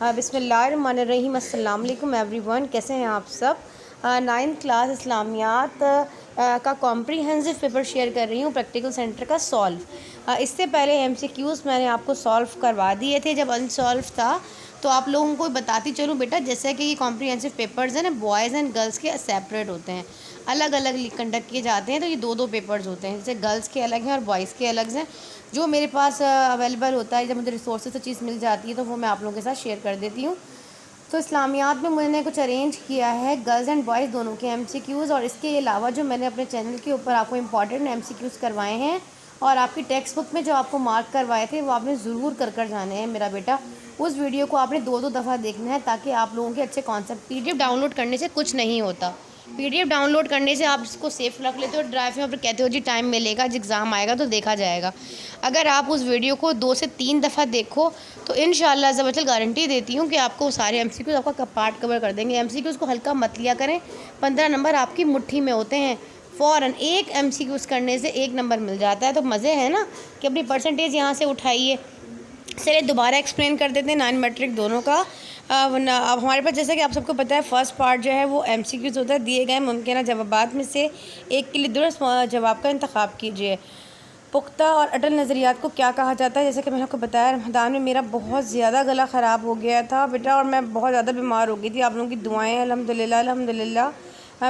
بسم اللہ الرحمن الرحیم۔ السلام علیکم ایوری ون، کیسے ہیں آپ سب؟ 9th کلاس اسلامیات کا کمپریہنسو پیپر شیئر کر رہی ہوں، پریکٹیکل سینٹر کا سالو۔ اس سے پہلے MCQs میں نے آپ کو سالو کروا دیے تھے جب انسالو تھا، تو آپ لوگوں کو بتاتی چلوں بیٹا، جیسے کہ یہ کمپریہنسو پیپرز ہیں نا، بوائز اینڈ گرلس کے سیپریٹ ہوتے ہیں، الگ الگ کنڈکٹ کیے جاتے ہیں، تو یہ دو پیپرز ہوتے ہیں، جیسے گرلس کے الگ ہیں اور بوائز کے الگ ہیں۔ جو میرے پاس اویلیبل ہوتا ہے، جب مجھے ریسورسز سے چیز مل جاتی ہے تو وہ میں آپ لوگوں کے ساتھ شیئر کر دیتی ہوں۔ تو اسلامیات میں میں نے کچھ ارینج کیا ہے گرلز اینڈ بوائز دونوں کے MCQs، اور اس کے علاوہ جو میں نے اپنے چینل کے اوپر آپ کو امپورٹنٹ MCQs کروائے ہیں اور آپ کی ٹیکسٹ بک میں جو آپ کو مارک کروائے تھے وہ آپ نے ضرور کر جانے ہیں میرا بیٹا۔ اس ویڈیو کو آپ نے 2 دفعہ دیکھنا ہے تاکہ آپ لوگوں کے اچھے کانسیپٹ۔ PDF ڈاؤن لوڈ کرنے سے کچھ نہیں ہوتا، PDF ڈاؤن لوڈ کرنے سے آپ اس کو سیف رکھ لیتے ہو ڈرائیو میں، پھر کہتے ہو جی ٹائم ملے گا، جب ایگزام آئے گا تو دیکھا جائے گا۔ اگر آپ اس ویڈیو کو 2 سے 3 دفعہ دیکھو تو انشاءاللہ عز و جل گارنٹی دیتی ہوں کہ آپ کو سارے MCQs آپ کا پارٹ کور کر دیں گے۔ MCQs کو ہلکا مت لیا کریں، 15 نمبر آپ کی مٹھی میں ہوتے ہیں، فوراً ایک MCQs کرنے سے 1 نمبر مل جاتا ہے، تو مزے ہیں نا کہ اپنی پرسنٹیج یہاں سے اٹھائیے۔ چلیے دوبارہ ایکسپلین کر دیتے ہیں 9 میٹرک دونوں کا۔ اب ہمارے پاس جیسا کہ آپ سب کو پتہ ہے فرسٹ پارٹ جو ہے وہ MCQs ہوتا ہے، دیے گئے ممکنہ جوابات میں سے ایک کے لیے درست جواب کا انتخاب کیجیے۔ پختہ اور اٹل نظریات کو کیا کہا جاتا ہے؟ جیسے کہ میں نے آپ کو بتایا، رمضان میں میرا بہت زیادہ گلا خراب ہو گیا تھا بیٹا، اور میں بہت زیادہ بیمار ہو گئی تھی۔ آپ لوگوں کی دعائیں الحمدللہ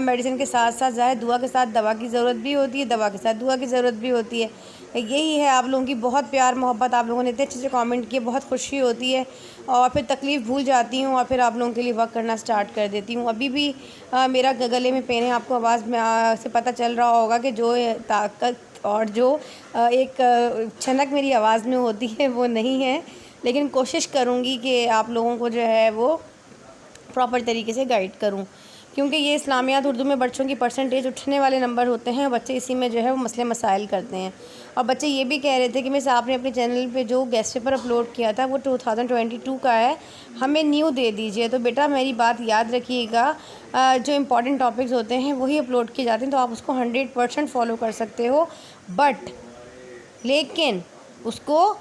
میڈیسن کے ساتھ ساتھ ظاہر دعا کے ساتھ دوا کی ضرورت بھی ہوتی ہے، دوا کے ساتھ دعا کی ضرورت بھی ہوتی ہے۔ یہی ہے آپ لوگوں کی بہت پیار محبت، آپ لوگوں نے اتنے اچھے سے کامنٹ کیے، بہت خوشی ہوتی ہے، اور پھر تکلیف بھول جاتی ہوں اور پھر آپ لوگوں کے لیے ورک کرنا سٹارٹ کر دیتی ہوں۔ ابھی بھی میرا گلے میں پین ہے، آپ کو آواز میں سے پتہ چل رہا ہوگا کہ جو طاقت اور جو ایک چھنک میری آواز میں ہوتی ہے وہ نہیں ہے، لیکن کوشش کروں گی کہ آپ لوگوں کو جو ہے وہ پراپر طریقے سے گائیڈ کروں، کیونکہ یہ اسلامیات اردو میں بچوں کی پرسنٹیج اٹھنے والے نمبر ہوتے ہیں، بچے اسی میں جو ہے وہ مسئلے مسائل کرتے ہیں۔ اور بچے یہ بھی کہہ رہے تھے کہ مس آپ نے اپنے چینل پہ جو گیسٹ پیپر اپلوڈ کیا تھا وہ 2022 کا ہے، ہمیں نیو دے دیجئے۔ تو بیٹا میری بات یاد رکھیے گا، جو امپورٹنٹ ٹاپکس ہوتے ہیں وہی اپلوڈ کیے جاتے ہیں، تو آپ اس کو 100% فالو کر سکتے ہو، لیکن اس کو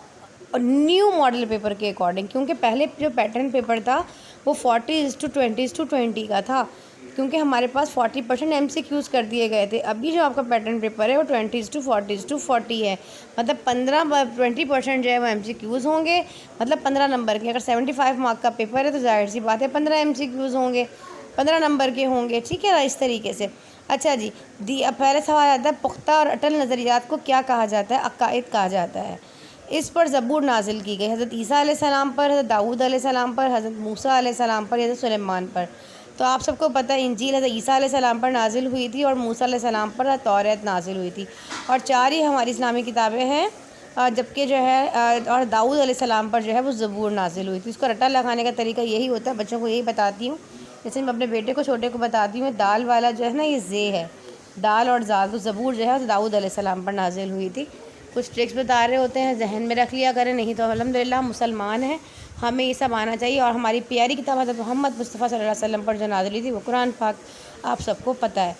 نیو ماڈل پیپر کے اکارڈنگ، کیونکہ پہلے جو پیٹرن پیپر تھا وہ 40:20 کا تھا، کیونکہ ہمارے پاس 40% MCQs کر دیے گئے تھے۔ ابھی جو آپ کا پیٹرن پیپر ہے وہ 20:40 ہے، مطلب 20% جو ہے وہ MCQs ہوں گے، مطلب 15 نمبر کے۔ اگر 75 مارک کا پیپر ہے تو ظاہر سی بات ہے 15 MCQs ہوں گے، 15 نمبر کے ہوں گے، ٹھیک ہے نا، اس طریقے سے۔ اچھا جی، پہلے سوال آتا ہے پختہ اور اٹل نظریات کو کیا کہا جاتا ہے؟ عقائد کہا جاتا ہے۔ اس پر زبور نازل کی گئی، حضرت عیسیٰ علیہ السلام پر، حضرت داؤد علیہ السلام پر، حضرت موسیٰ علیہ السلام پر، حضرت سلیمان پر۔ تو آپ سب کو پتہ ہے انجیل حضرت عیسیٰ علیہ السلام پر نازل ہوئی تھی، اور موسیٰ علیہ السلام پر توریت نازل ہوئی تھی، اور 4 ہی ہماری اسلامی کتابیں ہیں، جبکہ جو ہے اور داؤد علیہ السلام پر جو ہے وہ زبور نازل ہوئی تھی۔ اس کو رٹا لگانے کا طریقہ یہی ہوتا ہے، بچوں کو یہی بتاتی ہوں، جیسے میں اپنے بیٹے کو چھوٹے کو بتاتی ہوں، دال والا جو ہے نا یہ زے ہے، دال اور زال، تو زبور جو ہے داؤد علیہ السلام پر نازل ہوئی تھی۔ کچھ ٹرکس بتا رہے ہوتے ہیں، ذہن میں رکھ لیا کریں، نہیں تو الحمدللہ ہم مسلمان ہیں، ہمیں یہ سب آنا چاہیے۔ اور ہماری پیاری کتاب حضرت محمد مصطفیٰ صلی اللہ علیہ وسلم پر جو نازل ہوئی تھی وہ قرآن پاک، آپ سب کو پتہ ہے۔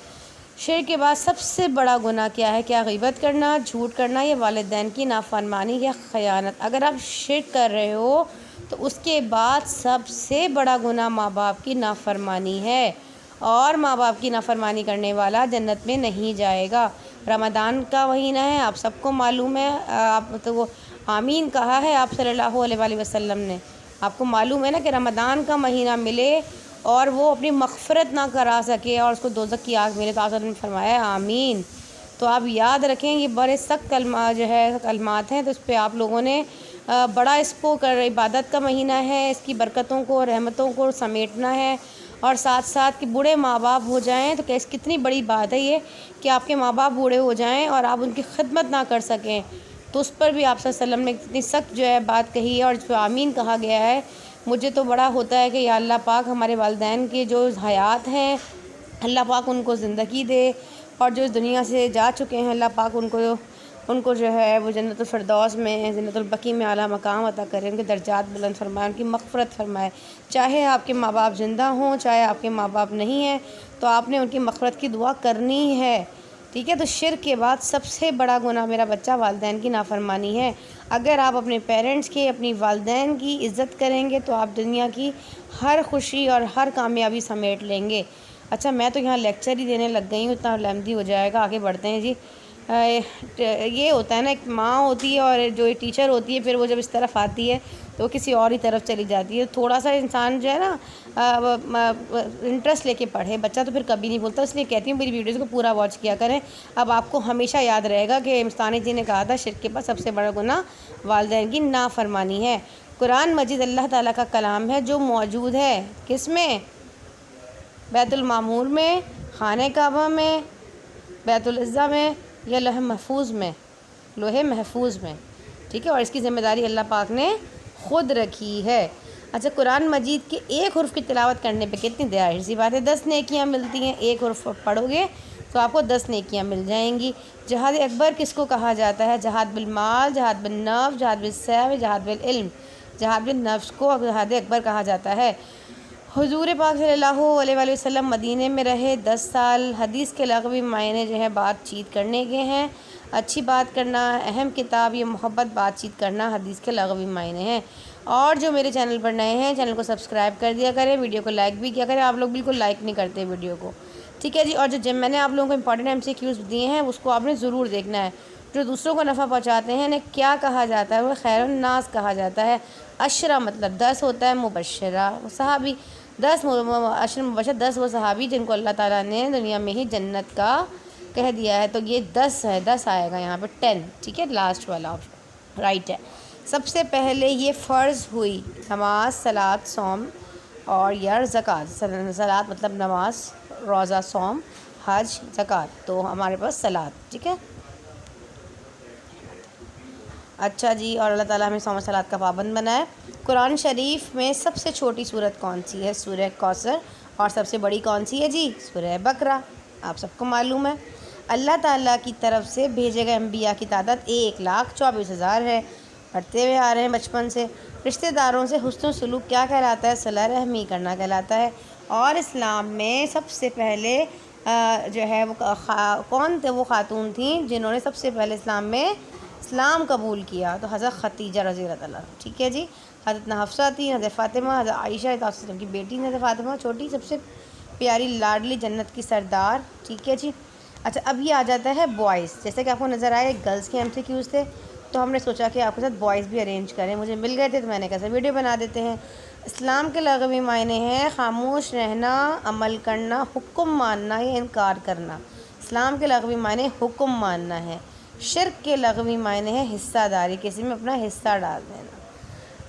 شرک کے بعد سب سے بڑا گناہ کیا ہے؟ کیا غیبت کرنا، جھوٹ کرنا، یا والدین کی نافرمانی یا خیانت؟ اگر آپ شرک کر رہے ہو تو اس کے بعد سب سے بڑا گناہ ماں باپ کی نافرمانی ہے، اور ماں باپ کی نافرمانی کرنے والا جنت میں نہیں جائے گا۔ رمضان کا مہینہ ہے، آپ سب کو معلوم ہے، آپ تو وہ آمین کہا ہے آپ صلی اللہ علیہ وآلہ وسلم نے، آپ کو معلوم ہے نا کہ رمضان کا مہینہ ملے اور وہ اپنی مغفرت نہ کرا سکے اور اس کو دوزخ کی آگ ملے، تو آپ نے فرمایا آمین۔ تو آپ یاد رکھیں، یہ بڑے سخت کلمات ہیں، تو اس پہ آپ لوگوں نے بڑا اس کو عبادت کا مہینہ ہے، اس کی برکتوں کو رحمتوں کو سمیٹنا ہے، اور ساتھ ساتھ کہ بوڑھے ماں باپ ہو جائیں تو کتنی بڑی بات ہے یہ کہ آپ کے ماں باپ بوڑھے ہو جائیں اور آپ ان کی خدمت نہ کر سکیں، تو اس پر بھی آپ صلی اللہ علیہ وسلم نے اتنی سخت جو ہے بات کہی ہے، اور اس پہ آمین کہا گیا ہے۔ مجھے تو بڑا ہوتا ہے کہ یا اللہ پاک ہمارے والدین کے جو حیات ہیں اللہ پاک ان کو زندگی دے، اور جو اس دنیا سے جا چکے ہیں اللہ پاک ان کو جو ہے وہ جنت الفردوس میں، جنت البقیع میں اعلیٰ مقام عطا کرے، ان کے درجات بلند فرمائے، ان کی مغفرت فرمائے۔ چاہے آپ کے ماں باپ زندہ ہوں، چاہے آپ کے ماں باپ نہیں ہیں، تو آپ نے ان کی مغفرت کی دعا کرنی ہے، ٹھیک ہے، تو شرک کے بعد سب سے بڑا گناہ میرا بچہ والدین کی نافرمانی ہے۔ اگر آپ اپنے پیرنٹس کی، اپنی والدین کی عزت کریں گے تو آپ دنیا کی ہر خوشی اور ہر کامیابی سمیٹ لیں گے۔ اچھا، میں تو یہاں لیکچر ہی دینے لگ گئی ہوں، اتنا لیمدی ہو جائے گا، آگے بڑھتے ہیں جی۔ یہ ہوتا ہے نا، ایک ماں ہوتی ہے اور جو ٹیچر ہوتی ہے، پھر وہ جب اس طرف آتی ہے تو وہ کسی اور ہی طرف چلی جاتی ہے۔ تھوڑا سا انسان جو ہے نا انٹرسٹ لے کے پڑھے، بچہ تو پھر کبھی نہیں بولتا، اس لیے کہتی ہوں میری ویڈیوز کو پورا واچ کیا کریں۔ اب آپ کو ہمیشہ یاد رہے گا کہ مستانی جی نے کہا تھا شرک کے بعد سب سے بڑا گناہ والدین کی نافرمانی ہے۔ قرآن مجید اللہ تعالیٰ کا کلام ہے جو موجود ہے کس میں؟ بیت المعمور میں، خانہ کعبہ میں، بیت العزہ میں، یا لوح محفوظ میں؟ لوح محفوظ میں، ٹھیک ہے، اور اس کی ذمہ داری اللہ پاک نے خود رکھی ہے۔ اچھا، قرآن مجید کے ایک حرف کی تلاوت کرنے پہ کتنی ظاہر سی بات ہے 10 نیکیاں ملتی ہیں۔ ایک حرف پڑھو گے تو آپ کو 10 نیکیاں مل جائیں گی۔ جہاد اکبر کس کو کہا جاتا ہے؟ جہاد بالمال، جہاد بالنفس، جہاد بالسیف، جہاد بالعلم۔ جہاد بالنفس کو جہاد اکبر کہا جاتا ہے۔ حضور پاک صلی اللہ علیہ وآلہ وسلم مدینے میں رہے 10 سال۔ حدیث کے لغوی معنی جو ہے بات چیت کرنے کے ہیں، اچھی بات کرنا، اہم کتاب، یہ محبت بات چیت کرنا حدیث کے لغوی معنی ہیں۔ اور جو میرے چینل پر نئے ہیں، چینل کو سبسکرائب کر دیا کریں، ویڈیو کو لائک بھی کیا کریں۔ آپ لوگ بالکل لائک نہیں کرتے ویڈیو کو، ٹھیک ہے جی۔ اور جو میں نے آپ لوگوں کو امپورٹنٹ MCQs دیے ہیں اس کو آپ نے ضرور دیکھنا ہے۔ جو دوسروں کو نفع پہنچاتے ہیں انہیں کیا کہا جاتا ہے؟ وہ خیر الناس کہا جاتا ہے۔ عشرہ مطلب 10 ہوتا ہے، مبشرہ صحابی 10 عشر مبشر 10 وہ صحابی جن کو اللہ تعالیٰ نے دنیا میں ہی جنت کا کہہ دیا ہے، تو یہ 10 ہے، 10 آئے گا یہاں پہ 10، ٹھیک ہے، لاسٹ والا رائٹ ہے۔ سب سے پہلے یہ فرض ہوئی نماز، صلاۃ، صوم اور یا زکوٰۃ۔ صلاۃ مطلب نماز، روزہ، صوم، حج، زکوٰۃ، تو ہمارے پاس صلاۃ، ٹھیک ہے۔ اچھا جی، اور اللہ تعالیٰ ہمیں صوم و صلاۃ کا پابند بنائے۔ قرآن شریف میں سب سے چھوٹی سورت کون سی ہے؟ سورہ کوثر۔ اور سب سے بڑی کون سی ہے جی؟ سورہ بقرہ، آپ سب کو معلوم ہے۔ اللہ تعالیٰ کی طرف سے بھیجے گئے انبیاء کی تعداد 1,24,000 ہے، پڑھتے ہوئے آ رہے ہیں بچپن سے۔ رشتہ داروں سے حسن و سلوک کیا کہلاتا ہے؟ صلہ رحمی کرنا کہلاتا ہے۔ اور اسلام میں سب سے پہلے جو ہے وہ کون تھے؟ وہ خاتون تھیں جنہوں نے سب سے پہلے اسلام قبول کیا، تو حضرت خدیجہ رضی اللہ تعالیٰ، ٹھیک ہے جی۔ حضرت حفصہ تھی، حضرت فاطمہ، حضرت عائشہ کی بیٹی حضرت فاطمہ، چھوٹی سب سے پیاری لاڈلی جنت کی سردار، ٹھیک ہے جی۔ اچھا، اب یہ آ جاتا ہے بوائز، جیسے کہ آپ کو نظر آئے گرلس کے MCQs تھے، تو ہم نے سوچا کہ آپ کے ساتھ بوائز بھی ارینج کریں، مجھے مل گئے تھے تو میں نے کہا ویڈیو بنا دیتے ہیں۔ اسلام کے لغوی معنی ہیں خاموش رہنا، عمل کرنا، حکم ماننا یا انکار کرنا۔ اسلام کے لغوی معنی حکم ماننا ہے۔ شرک کے لغوی معنی ہے حصہ داری، کسی میں اپنا حصہ ڈال دینا۔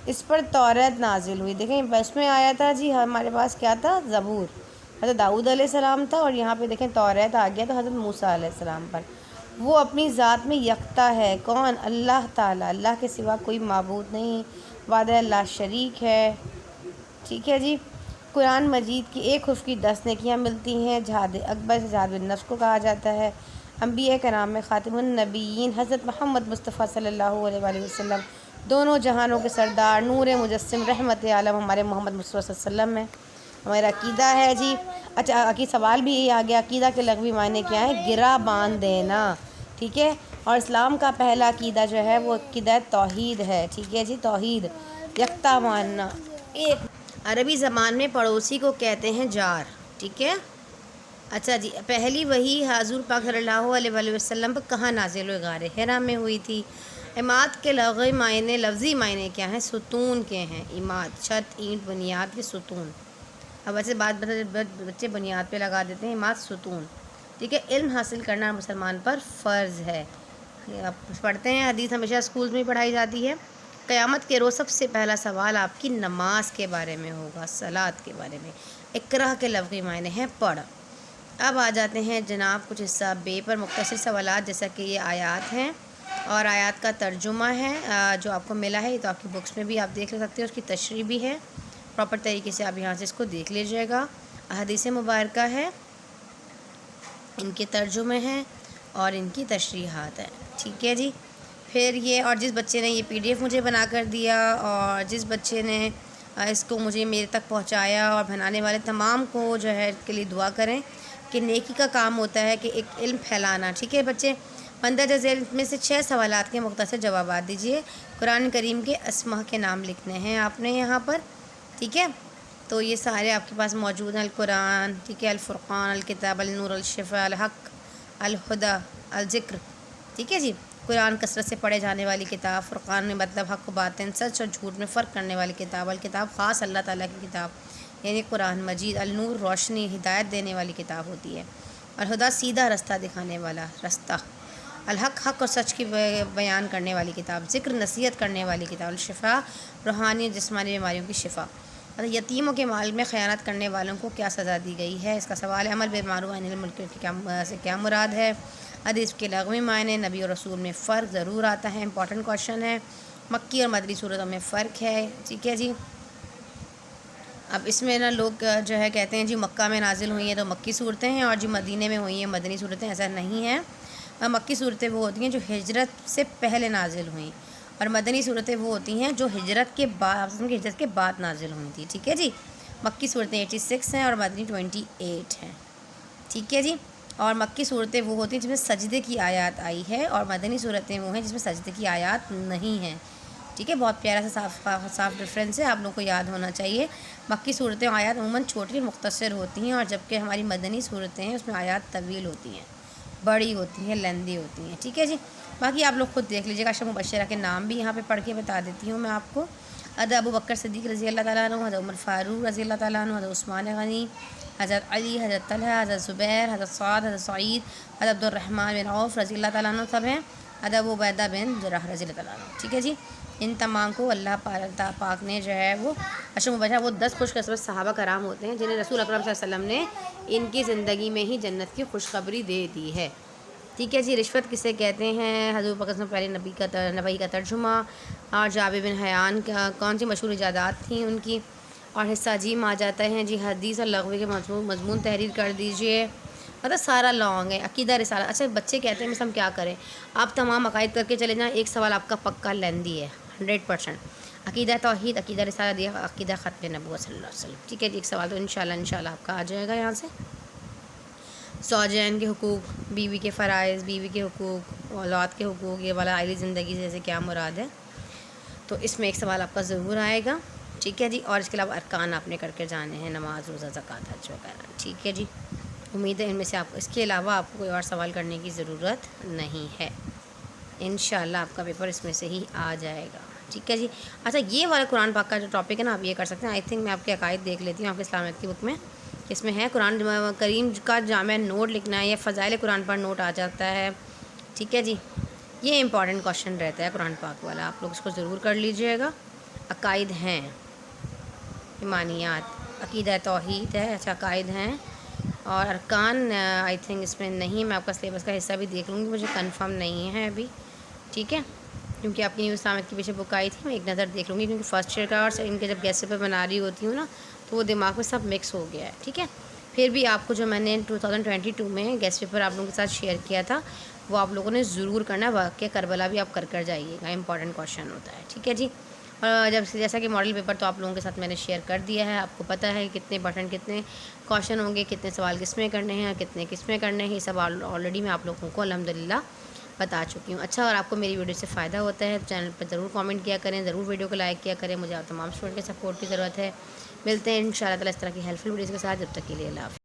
اس پر توریت نازل ہوئی، دیکھیں بس میں آیا تھا جی، ہمارے پاس کیا تھا؟ زبور، حضرت داؤد علیہ السلام تھا، اور یہاں پہ دیکھیں توریت آ گیا تو حضرت موسیٰ علیہ السلام پر۔ وہ اپنی ذات میں یکتا ہے، کون؟ اللہ تعالیٰ، اللہ کے سوا کوئی معبود نہیں، وحدہ اللہ شریک ہے، ٹھیک ہے جی۔ قرآن مجید کی ایک حرف کی 10 نیکیاں ملتی ہیں۔ جہاد اکبر سے جہاد بالنفس کو کہا جاتا ہے۔ انبیاء کرام میں خاتم النبیین حضرت محمد مصطفیٰ صلی اللہ علیہ وآلہ وسلم دونوں جہانوں کے سردار، نور مجسم، رحمت عالم ہمارے محمد مصطفیٰ صلی اللہ علیہ وسلم ہے۔ ہمارا عقیدہ ہے جی۔ اچھا، عقیدہ سوال بھی یہ آ گیا، عقیدہ کے لغوی معنی کیا ہے؟ گرہ باندھ دینا، ٹھیک ہے۔ اور اسلام کا پہلا عقیدہ جو ہے وہ عقیدہ توحید ہے، ٹھیک ہے جی، توحید، یکتا ماننا۔ ایک عربی زبان میں پڑوسی کو کہتے ہیں جار، ٹھیک ہے۔ اچھا جی، پہلی وحی حضور پاک صلی اللہ علیہ وآلہ وسلم پر کہاں نازل ہوئی؟ غار حرا میں ہوئی تھی۔ عماد کے لغوی معنی، لفظی معنی کیا ہیں؟ ستون کے ہیں۔ عماد چھت، اینٹ، بنیاد کے ستون۔ اب ایسے بچے بنیاد پہ لگا دیتے ہیں، عماد ستون، ٹھیک ہے۔ علم حاصل کرنا مسلمان پر فرض ہے، پڑھتے ہیں حدیث ہمیشہ اسکولز میں پڑھائی جاتی ہے۔ قیامت کے روز سب سے پہلا سوال آپ کی نماز کے بارے میں ہوگا، صلاۃ کے بارے میں۔ اقرا کے لفظی معنی ہیں پڑھ۔ اب آ جاتے ہیں جناب کچھ حصہ بے پر مختصر سوالات، جیسا کہ یہ آیات ہیں اور آیات کا ترجمہ ہے جو آپ کو ملا ہے، یہ تو آپ کی بکس میں بھی آپ دیکھ سکتے ہیں، اس کی تشریح بھی ہے، پراپر طریقے سے آپ یہاں سے اس کو دیکھ لیجیے گا۔ احادیث مبارکہ ہے، ان کے ترجمے ہیں اور ان کی تشریحات ہیں، ٹھیک ہے جی۔ پھر یہ، اور جس بچے نے یہ PDF مجھے بنا کر دیا اور جس بچے نے اس کو مجھے میرے تک پہنچایا، اور بنانے والے تمام کو جو ہے کے لیے دعا کریں کہ نیکی کا کام ہوتا ہے کہ ایک علم پھیلانا. ٹھیک ہے بچے, مندرجہ ذیل میں سے 6 سوالات کے مختصر جوابات دیجیے. قرآن کریم کے اسماء کے نام لکھنے ہیں آپ نے یہاں پر. ٹھیک ہے, تو یہ سارے آپ کے پاس موجود ہیں. القرآن, ٹھیک ہے, الفرقان, الکتاب, النور, الشفاء, الحق, الہدیٰ, الذکر. ٹھیک ہے جی, قرآن کثرت سے پڑھے جانے والی کتاب, فرقان میں مطلب حق و باطن, سچ اور جھوٹ میں فرق کرنے والی کتاب, الکتاب خاص اللہ تعالیٰ کی کتاب یعنی قرآن مجید, النور روشنی ہدایت دینے والی کتاب ہوتی ہے, الہدیٰ سیدھا رستہ دکھانے والا رستہ, الحق حق اور سچ کی بیان کرنے والی کتاب, ذکر نصیحت کرنے والی کتاب, الشفاء روحانی اور جسمانی بیماریوں کی شفا. یتیموں کے مال میں خیانت کرنے والوں کو کیا سزا دی گئی ہے, اس کا سوال ہے. امر بالمعروف عن المنکر سے کیا مراد ہے, حدیث کے لغوی معنی, نبی اور رسول میں فرق ضرور آتا ہے, امپورٹنٹ کوشچن ہے. مکی اور مدنی صورتوں میں فرق ہے. ٹھیک ہے جی, اب اس میں نا لوگ جو ہے کہتے ہیں جی مکہ میں نازل ہوئی ہیں تو مکی صورتیں ہیں, اور جی مدینے میں ہوئی ہیں مدنی صورتیں. ایسا نہیں ہے. مکی صورتیں وہ ہوتی ہیں جو ہجرت سے پہلے نازل ہوئیں, اور مدنی صورتیں وہ ہوتی ہیں جو ہجرت کے بعد نازل ہوئی تھی. ٹھیک ہے جی, مکی صورتیں 86 ہیں اور مدنی 28 ہیں. ٹھیک ہے جی, اور مکی صورتیں وہ ہوتی ہیں جس میں سجدے کی آیات آئی ہے, اور مدنی صورتیں وہ ہیں جس میں سجدے کی آیات نہیں ہیں. ٹھیک ہے, بہت پیارا سا صاف ڈفرینس ہے, آپ لوگوں کو یاد ہونا چاہیے. مکی صورتیں آیات عموماً چھوٹی اور مختصر ہوتی ہیں, اور جبکہ ہماری مدنی صورتیں ہیں اس میں آیات طویل ہوتی ہیں, بڑی ہوتی ہیں, لیندی ہوتی ہیں. ٹھیک ہے جی, باقی آپ لوگ خود دیکھ لیجیے گا. اشرف مبشرہ کے نام بھی یہاں پہ پڑھ کے بتا دیتی ہوں میں آپ کو. حضرت ابو بکر صدیق رضی اللہ تعالیٰ عنہ, حضرت عمر فاروق رضی اللہ تعالیٰ عنہ, حضرت عثمان غنی, حضرت علی, حضرت طلحہ, حضرت زبیر, حضرت سعد, حضرت سعید, حضرت عبد الرحمن بن عوف رضی اللہ تعالیٰ عنہ سب ہیں, حضرت ابو عبیدہ بن جراح رضی اللہ تعالیٰ عنہ. ٹھیک ہے جی, ان تمام کو اللہ پاک نے جو ہے وہ اشرف مبشرہ, وہ 10 خوش قسمت صحابہ کرام ہوتے ہیں جنہیں رسول اکرم صلی اللہ علیہ وسلم نے ان کی زندگی میں ہی جنت کی خوشخبری دے دی ہے. ٹھیک ہے جی, رشوت کسے کہتے ہیں, حضور پاک سے پہلے نبی کا ترجمہ, اور جابر بن حیان کا کون سی مشہور ایجادات تھیں ان کی, اور حصہ جیم آ جاتا ہے جی حدیث اور لغوی کے مضمون تحریر کر دیجئے. مطلب سارا لانگ ہے. عقیدہ رسالہ, اچھا بچے کہتے ہیں ہم کیا کریں, آپ تمام عقائد کر کے چلے جائیں, ایک سوال آپ کا پکا لیندی ہے 100%. عقیدہ توحید, عقیدہ رسالہ دیا, عقیدہ ختم نبوت صلی اللہ علیہ وسلم. ٹھیک ہے جی, ایک سوال تو انشاءاللہ آپ کا آ جائے گا یہاں سے. زوجین کے حقوق, بیوی کے فرائض, بیوی کے حقوق, اولاد کے حقوق, یہ والا عائلی زندگی سے کیا مراد ہے, تو اس میں ایک سوال آپ کا ضرور آئے گا. ٹھیک ہے جی, اور اس کے علاوہ ارکان آپ نے کر کے جانے ہیں, نماز, روزہ, زکوٰۃ, حج وغیرہ. ٹھیک ہے جی, امید ہے ان میں سے آپ کو, اس کے علاوہ آپ کو کوئی اور سوال کرنے کی ضرورت نہیں ہے. انشاءاللہ آپ کا پیپر اس میں سے ہی آ جائے گا. ٹھیک ہے جی, اچھا یہ والا قرآن پاک کا جو ٹاپک ہے نا, آپ یہ کر سکتے ہیں. آئی تھنک میں آپ کے عقائد دیکھ لیتی ہوں آپ کے اسلامیت کی بک میں, اس میں ہے قرآن کریم کا جامع نوٹ لکھنا ہے, یا فضائل قرآن پر نوٹ آ جاتا ہے. ٹھیک ہے جی, یہ امپورٹنٹ کوشچن رہتا ہے قرآن پاک والا, آپ لوگ اس کو ضرور کر لیجئے گا. عقائد ہیں, ایمانیات, عقیدہ توحید ہے, اچھا عقائد ہیں, اور ارکان آئی تھنک اس میں نہیں. میں آپ کا سلیبس کا حصہ بھی دیکھ لوں گی, مجھے کنفرم نہیں ہے ابھی. ٹھیک ہے, کیونکہ آپ کی نیو اسلامیت کے پیچھے بک آئی تھی, میں ایک نظر دیکھ لوں گی, کیونکہ فرسٹ ایئر کا اور سیکنڈ کے جب گیسٹ پیپر بنا رہی ہوتی ہوں نا, تو وہ دماغ میں سب مکس ہو گیا ہے. ٹھیک ہے, پھر بھی آپ کو جو میں نے 2022 میں گیسٹ پیپر آپ لوگوں کے ساتھ شیئر کیا تھا, وہ آپ لوگوں نے ضرور کرنا ہے. واقعہ کربلا بھی آپ کر جائیے گا, امپورٹنٹ کوشچن ہوتا ہے. ٹھیک ہے جی, اور جیسا کہ ماڈل پیپر تو آپ لوگوں کے ساتھ میں نے شیئر کر دیا ہے, آپ کو پتہ ہے کتنے پرسنٹ کتنے کوشچن ہوں گے, کتنے سوال کس میں کرنے ہیں, کتنے کس میں کرنے ہیں, یہ سب آلریڈی میں آپ لوگوں کو الحمدللہ بتا چکی ہوں. اچھا, اور آپ کو میری ویڈیو سے فائدہ ہوتا ہے, چینل پر ضرور کامنٹ کیا کریں, ضرور ویڈیو کو لائک کیا کریں. مجھے آپ تمام اسٹوڈنٹ کے سپورٹ کی ضرورت ہے. ملتے ہیں انشاءاللہ تعالیٰ اس طرح کی ہیلپ فل ویڈیوز کے ساتھ. جب تک کے لیے اللہ حافظ.